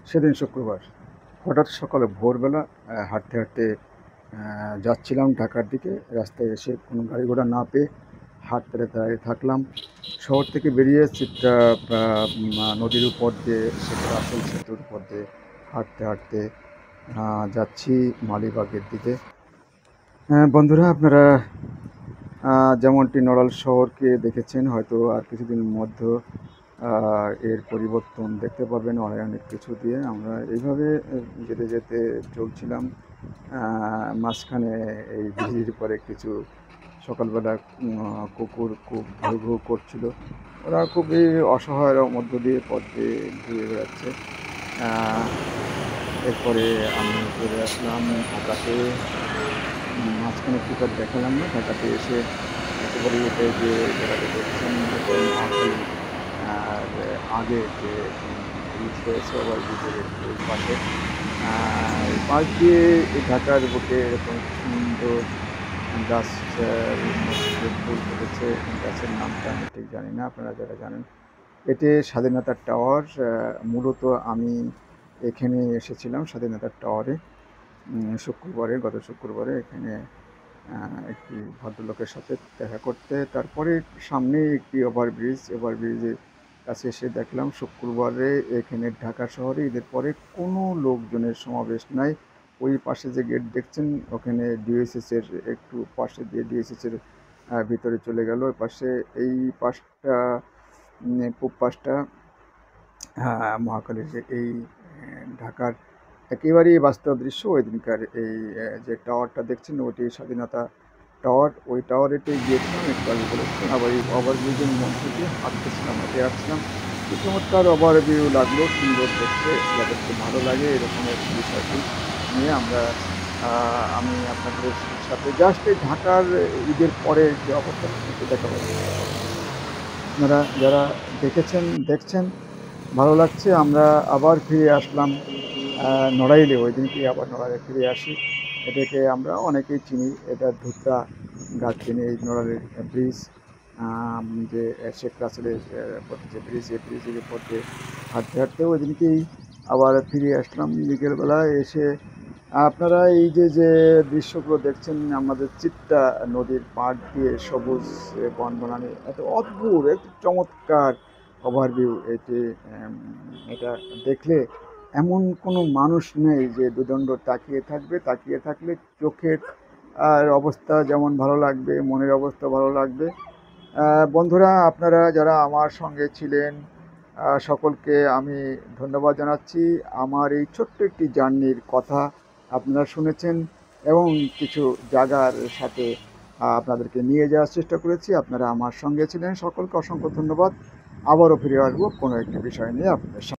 সেদিন শুক্রবার হঠাৎ সকালে ভোরবেলা হাঁটতে হাঁটতে যাচ্ছিলাম ঢাকার দিকে। রাস্তায় এসে কোনো গাড়ি ঘোড়া না পেয়ে হাঁটতে দাঁড়িয়ে থাকলাম। শহর থেকে বেরিয়ে চিত্রা নদীর উপর দিয়ে সেতু আসল সেতুর উপর দিয়ে হাঁটতে হাঁটতে যাচ্ছি মালিবাগের দিকে। বন্ধুরা, আপনারা যেমনটি নড়াইল শহরকে দেখেছেন, হয়তো আর কিছুদিন মধ্যে এর পরিবর্তন দেখতে পাবেন অনেক অনেক কিছু দিয়ে। আমরা এইভাবে যেতে যেতে চলছিলাম। মাঝখানে এই ব্রিজের পরে কিছু সকালবেলা কুকুর খুব ঘু ঘু করছিল। ওরা খুবই অসহায়ের মধ্য দিয়ে পথ দিয়ে ঘুরে বেড়াচ্ছে। এরপরে আমি চলে আসলাম ঢাকাতে। মাঝখানে টিকিট দেখালাম না, ঢাকাতে এসে একেবারে এটা যে জায়গাটা দেখছেন মহাখালী আর আগে যে ব্রিজ রয়েছে ওভার ব্রিজের ওই পাশে এই পাশ দিয়ে এই ঢাকার বুকে এরকম সুন্দর গাছ মধ্যে ফুল ফুটেছে। গাছের নামটা আমি ঠিক জানি না, আপনারা যারা জানেন। এটি স্বাধীনতার টাওয়ার। মূলত আমি এখানে এসেছিলাম স্বাধীনতার টাওয়ারে গত শুক্রবারে এখানে একটি ভদ্রলোকের সাথে দেখা করতে। তারপরে সামনে একটি ওভারব্রিজের কাছে এসে দেখলাম শুক্রবারে এখানে ঢাকা শহরে ঈদের পরে কোনো লোকজনের সমাবেশ নাই। ওই পাশে যে গেট দেখছেন ওখানে ডিএসএসের একটু পাশে দিয়ে ডিএসএসের ভিতরে চলে গেল। ওই পাশে এই পাশটা পূব পাশটা মহাখালীর এই ঢাকার একেবারেই বাস্তব দৃশ্য। ওই দিনকার এই যে টাওয়ারটা দেখছেন ওটি স্বাধীনতা টাওয়ার। ওই টাওয়ারেতে গিয়েছিলাম, একটু আগে বলেছিলাম। আবার এই ওভারব্রিজের মধ্যে দিয়ে হাঁটতেছিলাম, হেঁটে আসছিলাম। কি চমৎকার ওভারভিউ লাগলো, সুন্দর দেখতে। যাদের খুব ভালো লাগে এরকমের বিষয়টি নিয়ে আমি আপনাদের সাথে জাস্ট এই ঢাকার ঈদের পরে যে অবস্থা সেটা দেখাবো। আপনারা যারা দেখছেন ভালো লাগছে। আমরা আবার ফিরে আসলাম নড়াইলে। ওই দিনকে আবার নড়াইলে ফিরে আসি। এটাকে আমরা অনেকেই চিনি, এটা ধুতরা গাছ চিনি। এই নড়াইলের ব্রিজ, যে শেখ রাসেলের যে ব্রিজ, এই ব্রিজের উপর দিয়ে হাঁটতে হাঁটতে ওই দিনকেই আবার ফিরে আসলাম বিকেলবেলায় এসে। আপনারা এই যে যে দৃশ্যগুলো দেখছেন আমাদের চিত্রা নদীর পাড় দিয়ে সবুজ বনবনানী, এত অদ্ভুত, এত চমৎকার ওভারভিউ। এটা দেখলে এমন কোনো মানুষ নেই যে দুদণ্ড তাকিয়ে থাকলে চোখের আর অবস্থা যেমন ভালো লাগবে, মনের অবস্থা ভালো লাগবে। বন্ধুরা, আপনারা যারা আমার সঙ্গে ছিলেন সকলকে আমি ধন্যবাদ জানাচ্ছি। আমার এই ছোট্ট একটি জার্নির কথা আপনারা শুনেছেন এবং কিছু জায়গার সাথে আপনাদেরকে নিয়ে যাওয়ার চেষ্টা করেছি। আপনারা আমার সঙ্গে ছিলেন, সকলকে অসংখ্য ধন্যবাদ। আবারও ফিরে আসবো কোনো একটি বিষয় নিয়ে আপনাদের সামনে।